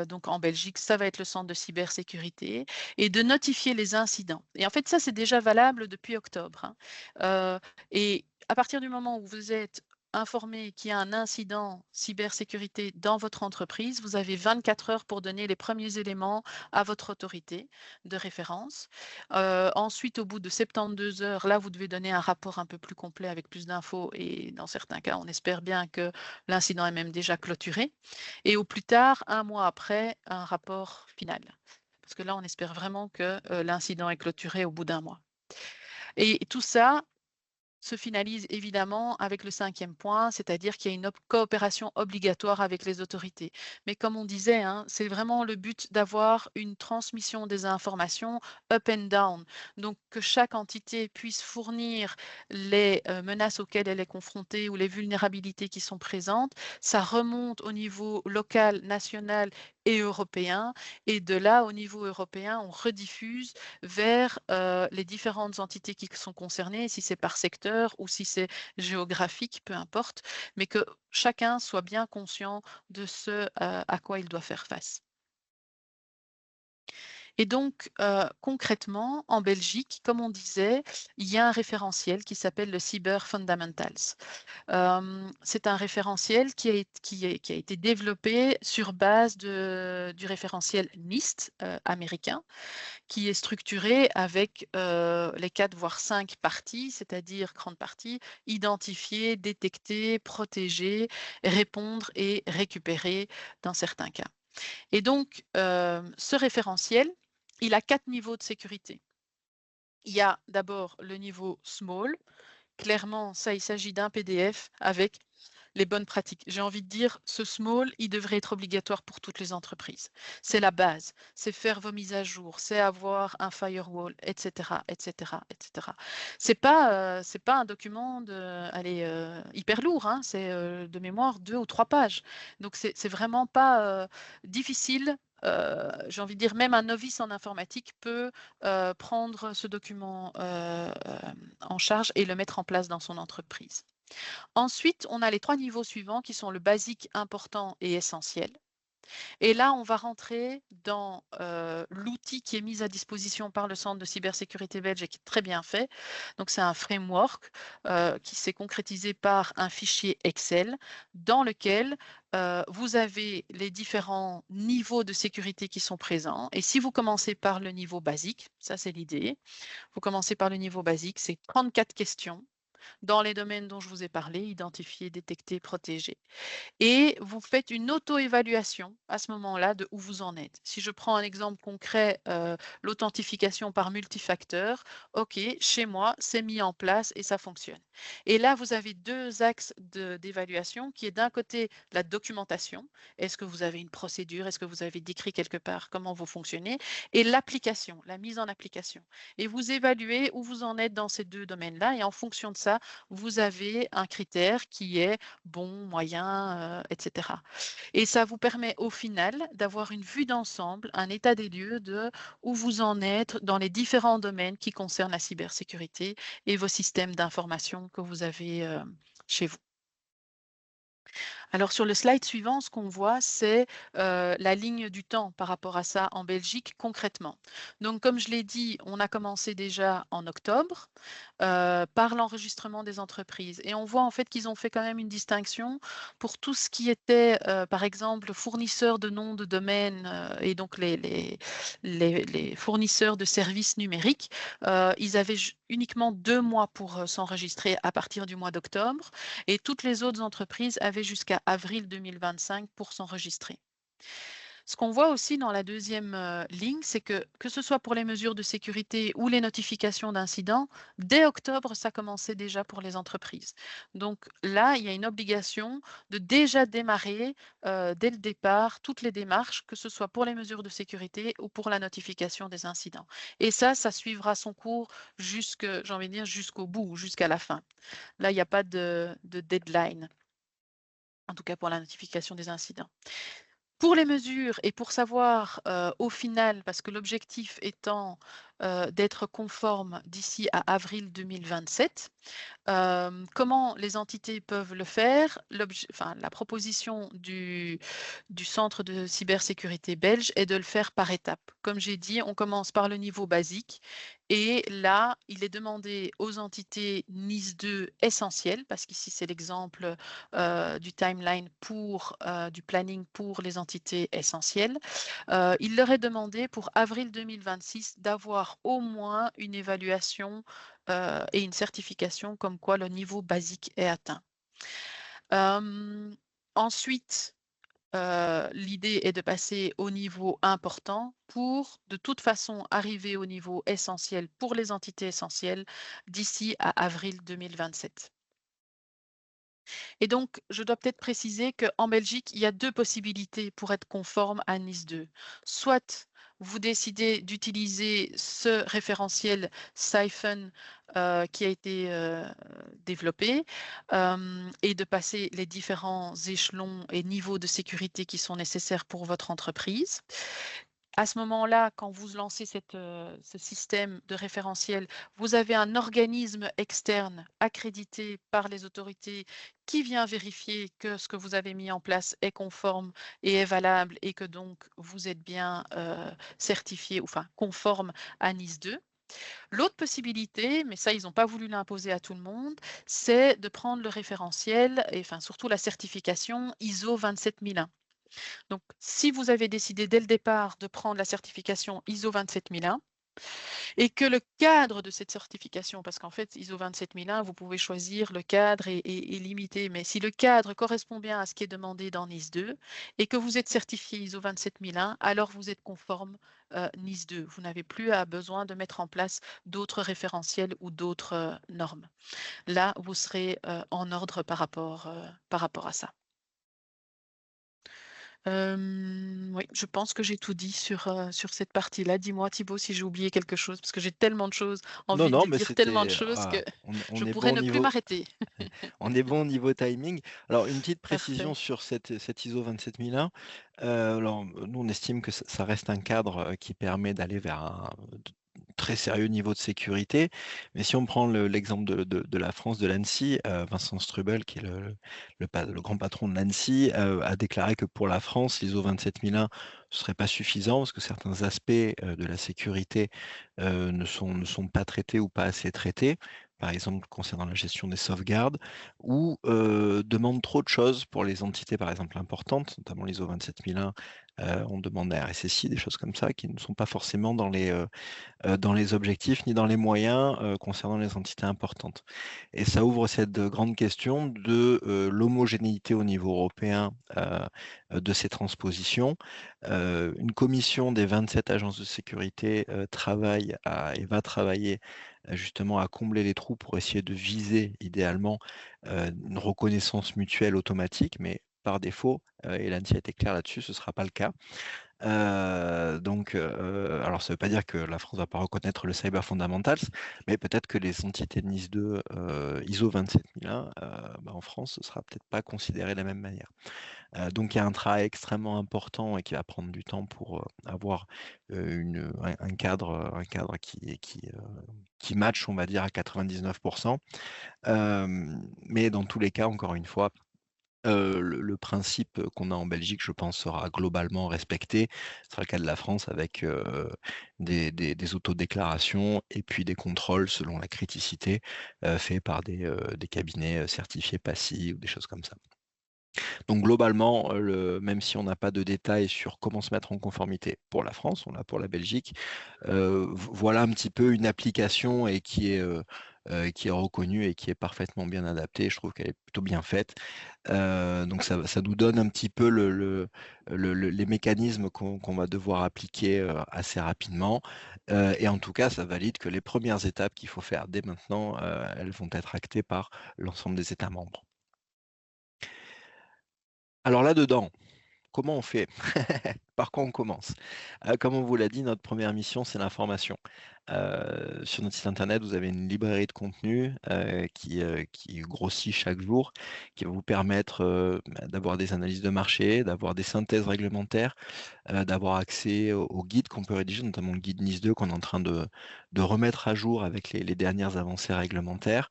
Donc, en Belgique, ça va être le centre de cybersécurité et de notifier les incidents. Et en fait, ça, c'est déjà valable depuis octobre. Hein. Et à partir du moment où vous êtes informé qu'il y a un incident cybersécurité dans votre entreprise, vous avez 24 heures pour donner les premiers éléments à votre autorité de référence. Ensuite, au bout de 72 heures, là, vous devez donner un rapport un peu plus complet avec plus d'infos et dans certains cas, on espère bien que l'incident est même déjà clôturé. Et au plus tard, un mois après, un rapport final. Parce que là, on espère vraiment que l'incident est clôturé au bout d'un mois. Et tout ça, se finalise évidemment avec le cinquième point, c'est-à-dire qu'il y a une coopération obligatoire avec les autorités. Mais comme on disait, hein, c'est vraiment le but d'avoir une transmission des informations up and down. Donc que chaque entité puisse fournir les menaces auxquelles elle est confrontée ou les vulnérabilités qui sont présentes. Ça remonte au niveau local, national et européen. Et de là, au niveau européen, on rediffuse vers les différentes entités qui sont concernées, si c'est par secteur ou si c'est géographique, peu importe, mais que chacun soit bien conscient de ce à quoi il doit faire face. Et donc, concrètement, en Belgique, comme on disait, il y a un référentiel qui s'appelle le Cyber Fundamentals. C'est un référentiel qui a été développé sur base du référentiel NIST américain, qui est structuré avec les 4 voire 5 parties, c'est-à-dire grandes parties, identifier, détecter, protéger, répondre et récupérer dans certains cas. Et donc, ce référentiel, il a 4 niveaux de sécurité. Il y a d'abord le niveau small. Clairement, ça, il s'agit d'un PDF avec les bonnes pratiques. J'ai envie de dire, ce small, il devrait être obligatoire pour toutes les entreprises. C'est la base, c'est faire vos mises à jour, c'est avoir un firewall, etc., etc., etc. C'est pas un document allez, hyper lourd, hein, c'est de mémoire 2 ou 3 pages. Donc c'est vraiment pas difficile. J'ai envie de dire, même un novice en informatique peut prendre ce document en charge et le mettre en place dans son entreprise. Ensuite, on a les 3 niveaux suivants qui sont le basique, important et essentiel. Et là, on va rentrer dans l'outil qui est mis à disposition par le Centre de cybersécurité belge et qui est très bien fait. Donc, c'est un framework qui s'est concrétisé par un fichier Excel dans lequel vous avez les différents niveaux de sécurité qui sont présents. Et si vous commencez par le niveau basique, ça c'est l'idée, vous commencez par le niveau basique, c'est 34 questions dans les domaines dont je vous ai parlé, identifier, détecter, protéger. Et vous faites une auto-évaluation à ce moment-là de où vous en êtes. Si je prends un exemple concret, l'authentification par multifacteur, OK, chez moi, c'est mis en place et ça fonctionne. Et là, vous avez 2 axes d'évaluation qui est d'un côté la documentation. Est-ce que vous avez une procédure? Est-ce que vous avez décrit quelque part comment vous fonctionnez? Et l'application, la mise en application. Et vous évaluez où vous en êtes dans ces 2 domaines-là et en fonction de ça, vous avez un critère qui est bon, moyen, etc. Et ça vous permet au final d'avoir une vue d'ensemble, un état des lieux de où vous en êtes dans les différents domaines qui concernent la cybersécurité et vos systèmes d'information que vous avez chez vous. Alors sur le slide suivant, ce qu'on voit, c'est la ligne du temps par rapport à ça en Belgique concrètement. Donc comme je l'ai dit, on a commencé déjà en octobre par l'enregistrement des entreprises. Et on voit en fait qu'ils ont fait quand même une distinction pour tout ce qui était, par exemple, fournisseurs de noms de domaine et donc les fournisseurs de services numériques. Ils avaient uniquement 2 mois pour s'enregistrer à partir du mois d'octobre et toutes les autres entreprises avaient jusqu'à avril 2025 pour s'enregistrer. Ce qu'on voit aussi dans la deuxième ligne, c'est que ce soit pour les mesures de sécurité ou les notifications d'incidents, dès octobre, ça commençait déjà pour les entreprises. Donc là, il y a une obligation de déjà démarrer dès le départ toutes les démarches, que ce soit pour les mesures de sécurité ou pour la notification des incidents. Et ça suivra son cours j'ai envie de dire, jusqu'au bout, jusqu'à la fin. Là, il n'y a pas de deadline, en tout cas pour la notification des incidents. Pour les mesures et pour savoir, au final, parce que l'objectif étant, d'être conforme d'ici à avril 2027, comment les entités peuvent le faire? La proposition du Centre de cybersécurité belge est de le faire par étapes. Comme j'ai dit, on commence par le niveau basique et là, il est demandé aux entités NIS 2 essentielles, parce qu'ici c'est l'exemple du timeline du planning pour les entités essentielles. Il leur est demandé pour avril 2026 d'avoir au moins une évaluation et une certification comme quoi le niveau basique est atteint. Ensuite, l'idée est de passer au niveau important pour, de toute façon, arriver au niveau essentiel pour les entités essentielles d'ici à avril 2027. Et donc, je dois peut-être préciser qu'en Belgique, il y a 2 possibilités pour être conforme à NIS 2. Soit vous décidez d'utiliser ce référentiel Siphon, qui a été, développé, et de passer les différents échelons et niveaux de sécurité qui sont nécessaires pour votre entreprise. À ce moment-là, quand vous lancez ce système de référentiel, vous avez un organisme externe accrédité par les autorités qui vient vérifier que ce que vous avez mis en place est conforme et est valable et que donc vous êtes bien certifié, enfin conforme à NIS 2. L'autre possibilité, mais ça, ils n'ont pas voulu l'imposer à tout le monde, c'est de prendre le référentiel et enfin surtout la certification ISO 27001. Donc, si vous avez décidé dès le départ de prendre la certification ISO 27001 et que le cadre de cette certification, parce qu'en fait, ISO 27001, vous pouvez choisir le cadre et limiter, mais si le cadre correspond bien à ce qui est demandé dans NIS 2 et que vous êtes certifié ISO 27001, alors vous êtes conforme NIS 2. Vous n'avez plus besoin de mettre en place d'autres référentiels ou d'autres normes. Là, vous serez en ordre par rapport à ça. Oui, je pense que j'ai tout dit sur cette partie-là. Dis-moi Thibaut si j'ai oublié quelque chose, parce que j'ai tellement de choses, Non, envie non, de mais dire tellement de c'était choses que on je est pourrais bon au ne plus niveau m'arrêter. on est bon au niveau timing. Alors une petite précision Parfait. sur cette ISO 27001, alors, nous on estime que ça reste un cadre, qui permet d'aller vers un très sérieux niveau de sécurité. Mais si on prend l'exemple de la France, de l'ANSSI, Vincent Strubel, qui est le grand patron de l'ANSSI, a déclaré que pour la France, l'ISO 27001 ne serait pas suffisant parce que certains aspects de la sécurité ne sont pas traités ou pas assez traités. Par exemple, concernant la gestion des sauvegardes, ou demandent trop de choses pour les entités, par exemple, importantes, notamment l'ISO 27001, on demande à RSSI, des choses comme ça, qui ne sont pas forcément dans les objectifs ni dans les moyens concernant les entités importantes. Et ça ouvre cette grande question de l'homogénéité au niveau européen de ces transpositions. Une commission des 27 agences de sécurité travaille et va travailler justement à combler les trous pour essayer de viser idéalement une reconnaissance mutuelle automatique, mais par défaut, et l'ANSSI a été clair là-dessus, ce ne sera pas le cas. Donc, alors ça ne veut pas dire que la France ne va pas reconnaître le Cyber Fundamentals, mais peut-être que les entités de NIS 2 ISO 27001, en France, ce ne sera peut-être pas considéré de la même manière. Donc il y a un travail extrêmement important et qui va prendre du temps pour avoir un cadre qui match, on va dire, à 99%. Mais dans tous les cas, encore une fois, le principe qu'on a en Belgique, je pense, sera globalement respecté. Ce sera le cas de la France avec des autodéclarations et puis des contrôles selon la criticité faits par des cabinets certifiés PASI ou des choses comme ça. Donc globalement, même si on n'a pas de détails sur comment se mettre en conformité pour la France, on l'a pour la Belgique, voilà un petit peu une application et qui est reconnue et qui est parfaitement bien adaptée. Je trouve qu'elle est plutôt bien faite. Donc ça nous donne un petit peu les mécanismes qu'on va devoir appliquer assez rapidement. Et en tout cas, ça valide que les premières étapes qu'il faut faire dès maintenant, elles vont être actées par l'ensemble des États membres. Alors là-dedans, comment on fait? Par quoi on commence? Comme on vous l'a dit, notre première mission, c'est l'information. Sur notre site internet, vous avez une librairie de contenu qui grossit chaque jour, qui va vous permettre d'avoir des analyses de marché, d'avoir des synthèses réglementaires, d'avoir accès aux guides qu'on peut rédiger, notamment le guide NIS 2 qu'on est en train de remettre à jour avec les dernières avancées réglementaires.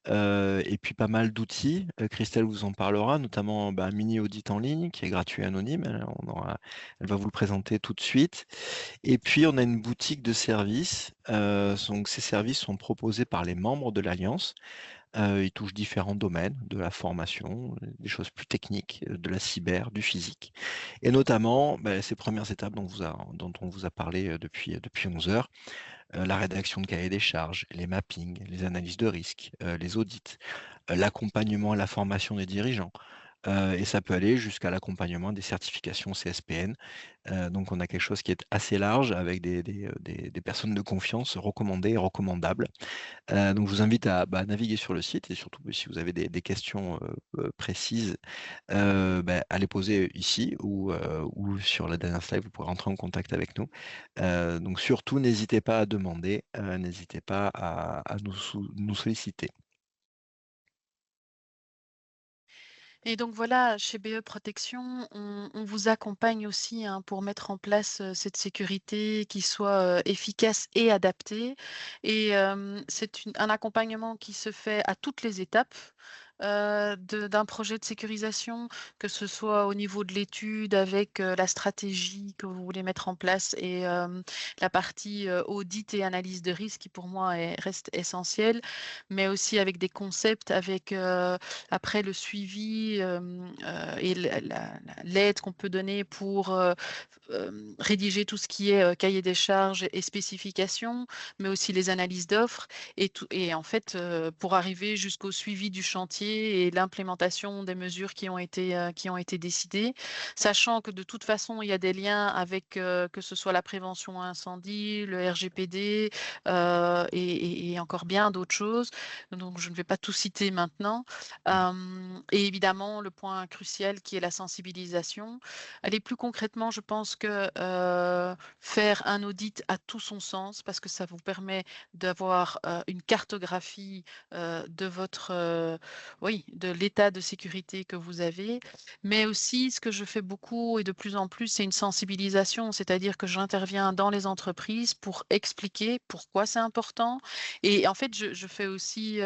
Et puis pas mal d'outils, Christelle vous en parlera, notamment, un mini audit en ligne qui est gratuit et anonyme, elle va vous le présenter tout de suite. Et puis on a une boutique de services, donc ces services sont proposés par les membres de l'Alliance. Ils touchent différents domaines, de la formation, des choses plus techniques, de la cyber, du physique et notamment, ces premières étapes dont on vous a parlé, depuis 11 heures. La rédaction de cahiers des charges, les mappings, les analyses de risques, les audits, l'accompagnement et la formation des dirigeants, et ça peut aller jusqu'à l'accompagnement des certifications CSPN. Donc on a quelque chose qui est assez large avec des personnes de confiance recommandées et recommandables. Donc je vous invite à, naviguer sur le site et surtout, si vous avez des questions, précises, à les poser ici ou sur la dernière slide, vous pourrez rentrer en contact avec nous. Donc surtout n'hésitez pas à demander, n'hésitez pas à nous solliciter. Et donc voilà, chez BE Protection, on vous accompagne aussi, hein, pour mettre en place, cette sécurité qui soit, efficace et adaptée. Et c'est un accompagnement qui se fait à toutes les étapes, d'un projet de sécurisation, que ce soit au niveau de l'étude avec, la stratégie que vous voulez mettre en place et la partie, audit et analyse de risque qui pour moi reste essentielle, mais aussi avec des concepts, avec, après le suivi, et l'aide qu'on peut donner pour, rédiger tout ce qui est, cahier des charges et spécifications, mais aussi les analyses d'offres et en fait, pour arriver jusqu'au suivi du chantier et l'implémentation des mesures qui ont été décidées. Sachant que de toute façon, il y a des liens avec, que ce soit la prévention incendie, le RGPD, et encore bien d'autres choses. Donc je ne vais pas tout citer maintenant. Et évidemment, le point crucial qui est la sensibilisation. Aller plus concrètement, je pense que, faire un audit a tout son sens parce que ça vous permet d'avoir, une cartographie, de votre, oui, de l'état de sécurité que vous avez. Mais aussi, ce que je fais beaucoup et de plus en plus, c'est une sensibilisation, c'est-à-dire que j'interviens dans les entreprises pour expliquer pourquoi c'est important. Et en fait, je fais aussi,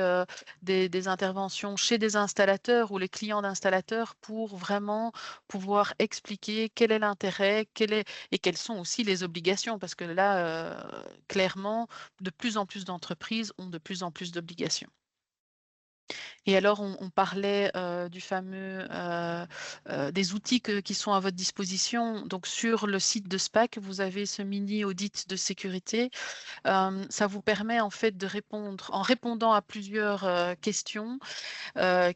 des interventions chez des installateurs ou les clients d'installateurs pour vraiment pouvoir expliquer quel est l'intérêt, quel est et quelles sont aussi les obligations. Parce que là, clairement, de plus en plus d'entreprises ont de plus en plus d'obligations. Et alors on parlait, du fameux, des outils qui sont à votre disposition. Donc sur le site de SPAC, vous avez ce mini audit de sécurité. Ça vous permet en fait de répondre en répondant à plusieurs, questions,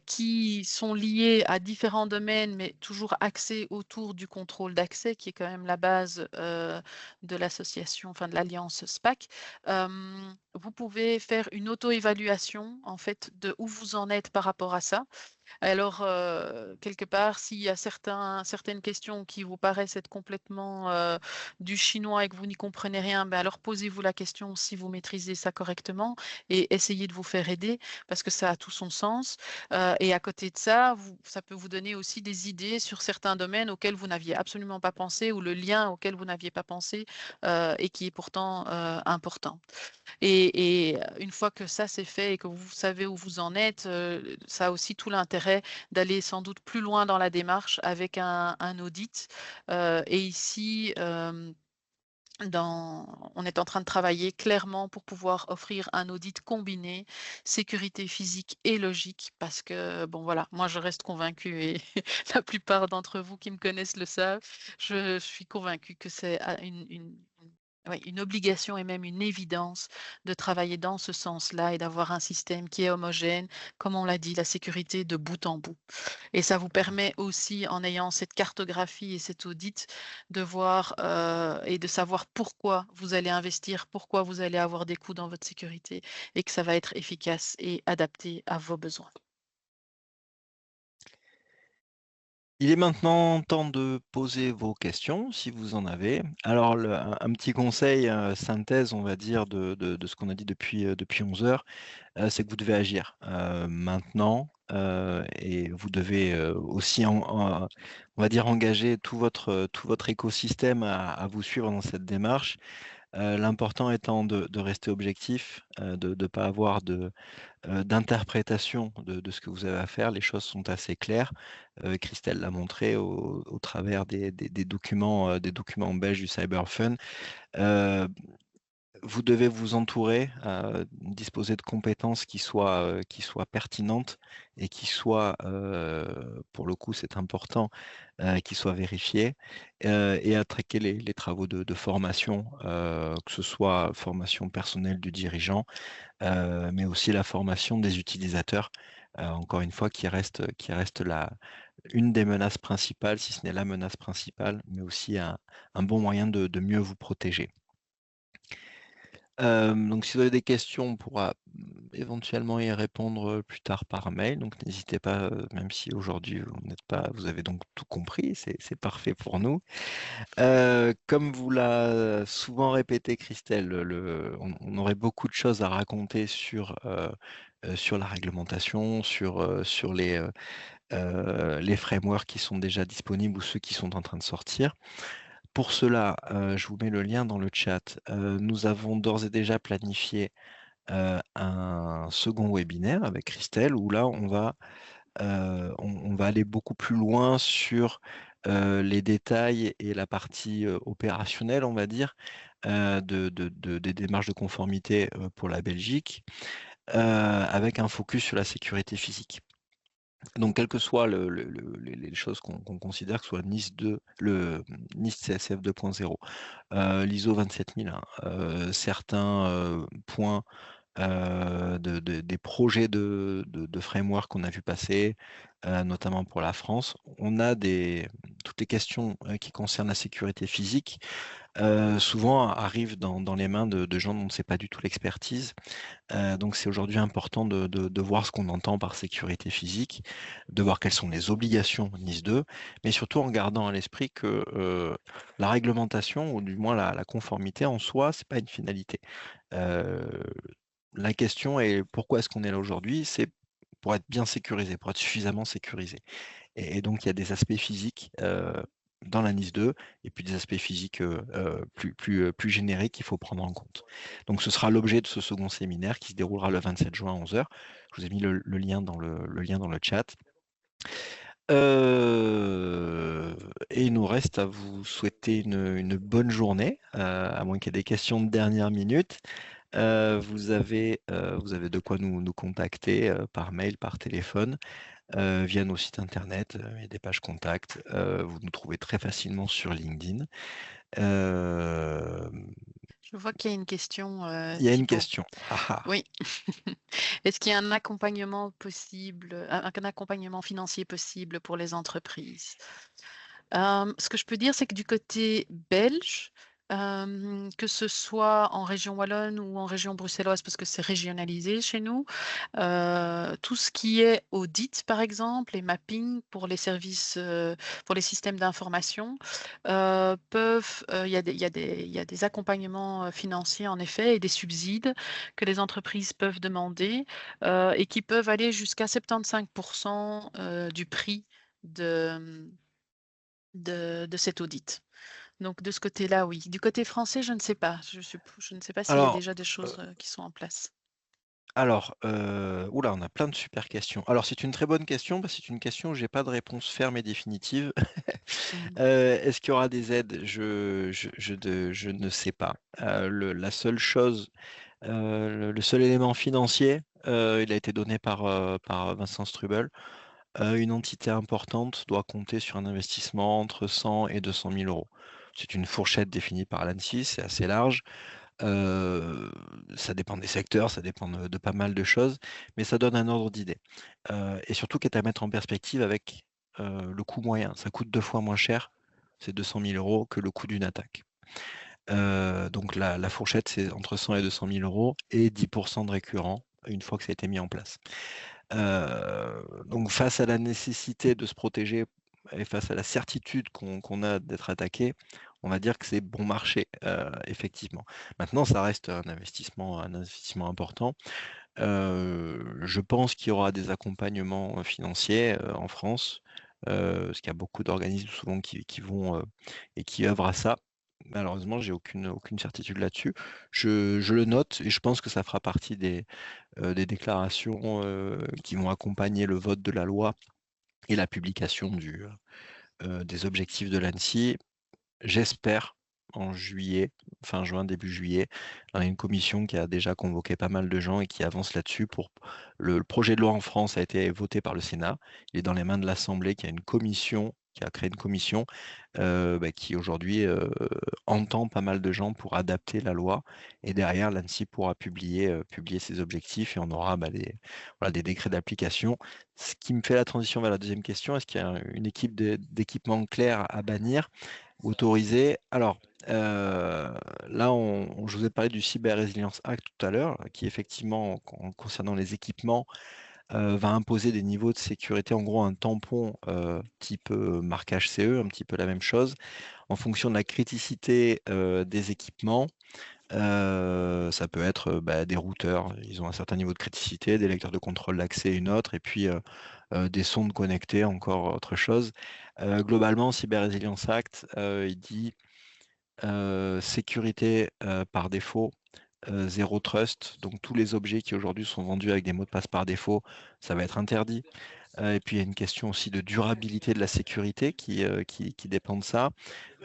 qui sont liées à différents domaines, mais toujours axés autour du contrôle d'accès, qui est quand même la base, de l'association, enfin de l'alliance SPAC. Vous pouvez faire une auto-évaluation, en fait, de où vous en êtes par rapport à ça. Alors, quelque part, s'il y a certaines questions qui vous paraissent être complètement, du chinois et que vous n'y comprenez rien, ben, alors posez-vous la question si vous maîtrisez ça correctement et essayez de vous faire aider parce que ça a tout son sens. Et à côté de ça, ça peut vous donner aussi des idées sur certains domaines auxquels vous n'aviez absolument pas pensé ou le lien auquel vous n'aviez pas pensé, et qui est pourtant, important. Et une fois que ça c'est fait et que vous savez où vous en êtes, ça a aussi tout l'intérêt d'aller sans doute plus loin dans la démarche avec un audit. Et ici, on est en train de travailler clairement pour pouvoir offrir un audit combiné, sécurité physique et logique, parce que, bon voilà, moi je reste convaincue et la plupart d'entre vous qui me connaissent le savent, je suis convaincue que c'est oui, une obligation et même une évidence de travailler dans ce sens-là et d'avoir un système qui est homogène, comme on l'a dit, la sécurité de bout en bout. Et ça vous permet aussi, en ayant cette cartographie et cet audit, de voir, et de savoir pourquoi vous allez investir, pourquoi vous allez avoir des coûts dans votre sécurité et que ça va être efficace et adapté à vos besoins. Il est maintenant temps de poser vos questions, si vous en avez. Alors un petit conseil, synthèse, on va dire, de ce qu'on a dit depuis 11 heures, c'est que vous devez agir, maintenant, et vous devez, aussi on va dire engager tout votre écosystème à vous suivre dans cette démarche. L'important étant de rester objectif, de ne pas avoir d'interprétation de ce que vous avez à faire. Les choses sont assez claires. Christelle l'a montré au travers des documents belges du Cyberfun. Heu, Vous devez vous entourer, disposer de compétences qui soient pertinentes et qui soient, pour le coup, c'est important, qui soient vérifiées, et à traquer les travaux de formation, que ce soit formation personnelle du dirigeant, mais aussi la formation des utilisateurs, encore une fois qui reste une des menaces principales, si ce n'est la menace principale, mais aussi un bon moyen de mieux vous protéger. Donc si vous avez des questions, on pourra, éventuellement y répondre, plus tard par mail, donc n'hésitez pas, même si aujourd'hui vous avez donc tout compris, c'est parfait pour nous. Comme vous l'a souvent répété Christelle, on aurait beaucoup de choses à raconter sur la réglementation, sur les frameworks qui sont déjà disponibles ou ceux qui sont en train de sortir. Pour cela, je vous mets le lien dans le chat. Nous avons d'ores et déjà planifié, un second webinaire avec Christelle où là on va aller beaucoup plus loin sur, les détails et la partie, opérationnelle, on va dire, des démarches de conformité, pour la Belgique, avec un focus sur la sécurité physique. Donc quelles que soient les choses qu'on considère, que ce soit NIS 2, NIS CSF 2.0, l'ISO 27001, certains, points des projets de framework qu'on a vu passer, notamment pour la France. On a toutes les questions qui concernent la sécurité physique, souvent arrivent dans les mains de gens dont c'est pas du tout l'expertise. Donc c'est aujourd'hui important de voir ce qu'on entend par sécurité physique, de voir quelles sont les obligations NIS 2, mais surtout en gardant à l'esprit que la réglementation, ou du moins la conformité en soi, c'est pas une finalité. Euh, la question est pourquoi est-ce qu'on est là aujourd'hui? C'est pour être bien sécurisé, pour être suffisamment sécurisé. Et donc il y a des aspects physiques dans la NIS 2 et puis des aspects physiques plus génériques qu'il faut prendre en compte. Donc ce sera l'objet de ce second séminaire qui se déroulera le 27 juin à 11 heures. Je vous ai mis le lien le lien dans le chat. Et il nous reste à vous souhaiter une bonne journée, à moins qu'il y ait des questions de dernière minute. Vous avez de quoi nous contacter par mail, par téléphone, via nos sites internet, il y a des pages contacts. Vous nous trouvez très facilement sur LinkedIn. Euh, Je vois qu'il y a une question, Il y a une Thibaut. question. Ah ah. Oui. Est-ce qu'il y a un accompagnement possible, un accompagnement financier possible pour les entreprises? Ce que je peux dire, c'est que du côté belge, que ce soit en région wallonne ou en région bruxelloise, parce que c'est régionalisé chez nous, tout ce qui est audit, par exemple, et mapping pour les services, pour les systèmes d'information, il y a il y a des accompagnements financiers, en effet, et des subsides que les entreprises peuvent demander et qui peuvent aller jusqu'à 75% du prix de, de cet audit. Donc de ce côté-là, oui. Du côté français, je ne sais pas. Je ne sais pas s'il y a Alors, déjà des euh, choses qui sont en place. Oula, on a plein de super questions. Alors, c'est une très bonne question, parce que c'est une question où j'ai pas de réponse ferme et définitive. Mhm. Est-ce qu'il y aura des aides? Je ne sais pas. La seule chose, le seul élément financier, il a été donné par Vincent Strubel. Une entité importante doit compter sur un investissement entre 100 et 200 000 euros. C'est une fourchette définie par l'ANSSI, c'est assez large. Ça dépend des secteurs, ça dépend de pas mal de choses, mais ça donne un ordre d'idée. Et surtout qui est à mettre en perspective avec le coût moyen. Ça coûte 2 fois moins cher, c'est 200 000 euros, que le coût d'une attaque. Donc la fourchette, c'est entre 100 et 200 000 euros et 10% de récurrent une fois que ça a été mis en place. Donc face à la nécessité de se protéger et face à la certitude qu'on a d'être attaqué, on va dire que c'est bon marché, effectivement. Maintenant, ça reste un investissement important. Je pense qu'il y aura des accompagnements financiers en France, parce qu'il y a beaucoup d'organismes souvent qui vont et qui œuvrent à ça. Malheureusement, j'ai aucune certitude là-dessus. Je le note et je pense que ça fera partie des déclarations qui vont accompagner le vote de la loi et la publication des objectifs de l'ANSSI. J'espère en juillet, fin juin, début juillet. On a une commission qui a déjà convoqué pas mal de gens et qui avance là-dessus. Le projet de loi en France a été voté par le Sénat. Il est dans les mains de l'Assemblée qui a une commission qui a créé une commission qui aujourd'hui entend pas mal de gens pour adapter la loi. Et derrière, l'ANSSI pourra publier ses objectifs et on aura des décrets d'application. Ce qui me fait la transition vers la deuxième question, est-ce qu'il y a une équipe d'équipements clairs à bannir ou autoriser? Alors, là, je vous ai parlé du Cyber Resilience Act tout à l'heure, qui effectivement, concernant les équipements, va imposer des niveaux de sécurité, en gros un tampon type marquage CE, un petit peu la même chose, en fonction de la criticité des équipements. Ça peut être des routeurs, ils ont un certain niveau de criticité, des lecteurs de contrôle d'accès une autre, et puis des sondes connectées, encore autre chose. Globalement, Cyber Resilience Act, il dit sécurité par défaut, zéro trust, donc tous les objets qui aujourd'hui sont vendus avec des mots de passe par défaut, ça va être interdit. Et puis il y a une question aussi de durabilité de la sécurité qui dépend de ça.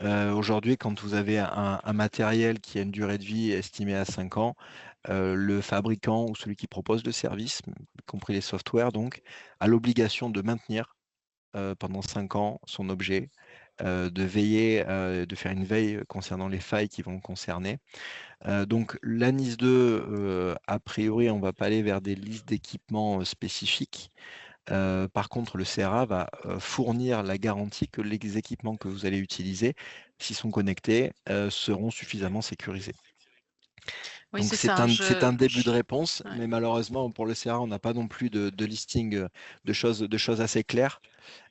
Aujourd'hui, quand vous avez un matériel qui a une durée de vie estimée à 5 ans, le fabricant ou celui qui propose le service, y compris les softwares, donc, a l'obligation de maintenir pendant 5 ans son objet, de veiller, de faire une veille concernant les failles qui vont le concerner. Donc l'ANIS 2, a priori, on ne va pas aller vers des listes d'équipements spécifiques. Par contre, le CRA va fournir la garantie que les équipements que vous allez utiliser, s'ils sont connectés, seront suffisamment sécurisés. Oui, Donc c'est c'est ça, un début de réponse, ouais. mais malheureusement pour le CRA, on n'a pas non plus de listing de choses assez claires.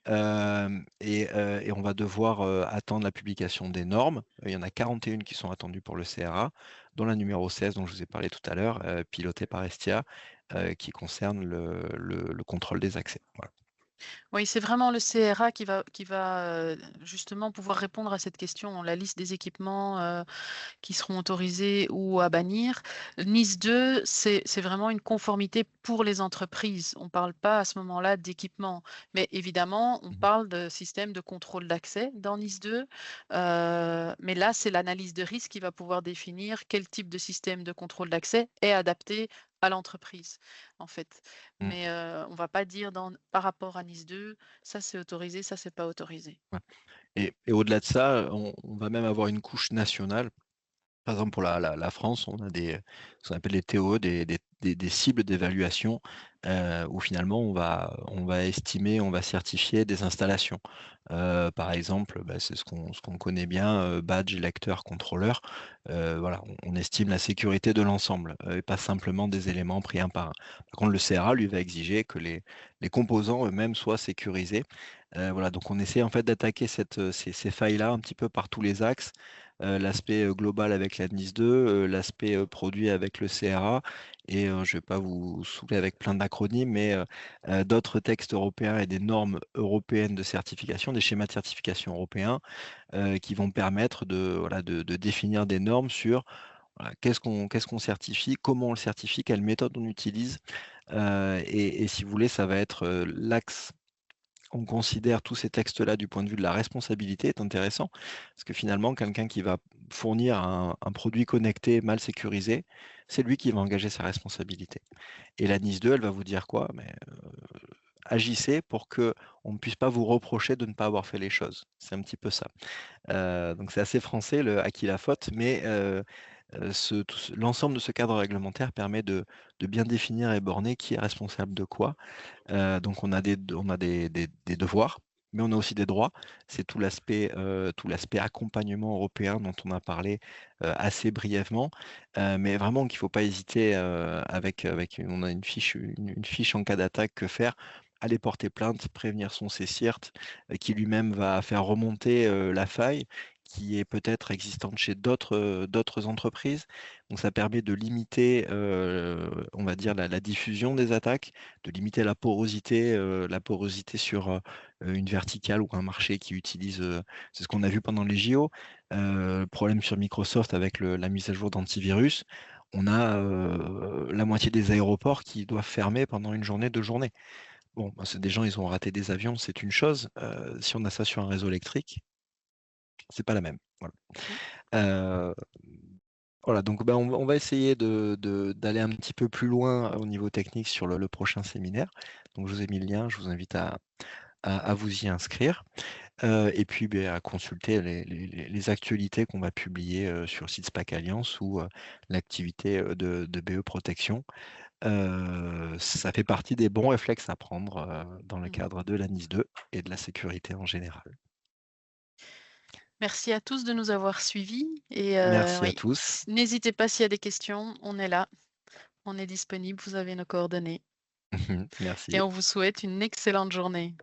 Et on va devoir attendre la publication des normes. Il y en a 41 qui sont attendues pour le CRA, dont la numéro 16 dont je vous ai parlé tout à l'heure, pilotée par Estia, qui concerne le contrôle des accès. Voilà. Oui, c'est vraiment le CRA qui va justement pouvoir répondre à cette question, la liste des équipements, qui seront autorisés ou à bannir. NIS 2, c'est vraiment une conformité pour les entreprises. On ne parle pas à ce moment-là d'équipement, mais évidemment, on Mhm. parle de système de contrôle d'accès dans NIS 2. Mais là, c'est l'analyse de risque qui va pouvoir définir quel type de système de contrôle d'accès est adapté à l'entreprise, en fait. Mm. Mais on ne va pas dire par rapport à NIS 2, ça c'est autorisé, ça c'est pas autorisé. Ouais. Et au-delà de ça, on va même avoir une couche nationale. Par exemple, pour la France, on a ce qu'on appelle les TOE, des cibles d'évaluation, où finalement on va estimer, on va certifier des installations. Par exemple, c'est ce qu'on connaît bien, badge, lecteur, contrôleur. Voilà, on estime la sécurité de l'ensemble, et pas simplement des éléments pris un par un. Par contre, le CRA, lui, va exiger que les composants eux-mêmes soient sécurisés. Voilà, donc on essaie en fait d'attaquer ces failles-là un petit peu par tous les axes. L'aspect global avec la NIS 2, l'aspect produit avec le CRA, et je ne vais pas vous saouler avec plein d'acronymes, mais d'autres textes européens et des normes européennes de certification, des schémas de certification européens, qui vont permettre de définir des normes sur voilà, qu'est-ce qu'on certifie, comment on le certifie, quelle méthode on utilise. Et si vous voulez, ça va être l'axe. On considère tous ces textes-là du point de vue de la responsabilité est intéressant, parce que finalement, quelqu'un qui va fournir un produit connecté mal sécurisé, c'est lui qui va engager sa responsabilité. Et la NIS 2, elle va vous dire quoi? Mais agissez pour que on ne puisse pas vous reprocher de ne pas avoir fait les choses. C'est un petit peu ça. Donc c'est assez français, le à qui la faute, mais l'ensemble de ce cadre réglementaire permet de bien définir et borner qui est responsable de quoi. Donc on a des devoirs, mais on a aussi des droits. C'est tout l'aspect accompagnement européen dont on a parlé assez brièvement, mais vraiment qu'il ne faut pas hésiter on a une fiche en cas d'attaque, que faire? Aller porter plainte, prévenir son CSIRT, qui lui-même va faire remonter la faille qui est peut-être existante chez d'autres entreprises. Donc ça permet de limiter, on va dire, la diffusion des attaques, de limiter la porosité sur une verticale ou un marché qui utilise, c'est ce qu'on a vu pendant les JO, problème sur Microsoft avec la mise à jour d'antivirus. On a la moitié des aéroports qui doivent fermer pendant une journée, 2 journées. Bon, c'est des gens, ils ont raté des avions, c'est une chose. Si on a ça sur un réseau électrique, c'est pas la même. Voilà. Mm. Euh, voilà, donc on va essayer d'aller un petit peu plus loin au niveau technique sur le prochain séminaire. Donc je vous ai mis le lien, je vous invite à vous y inscrire. Et puis, beh, à consulter les actualités qu'on va publier, sur le site SPAC Alliance ou, l'activité, de BE Protection. Ça fait partie des bons réflexes à prendre, dans le Mmh. cadre de la NIS 2 et de la sécurité en général. Merci à tous de nous avoir suivis et Merci à oui, tous. n'hésitez pas s'il y a des questions, on est là, on est disponible, vous avez nos coordonnées et Merci. on vous souhaite une excellente journée.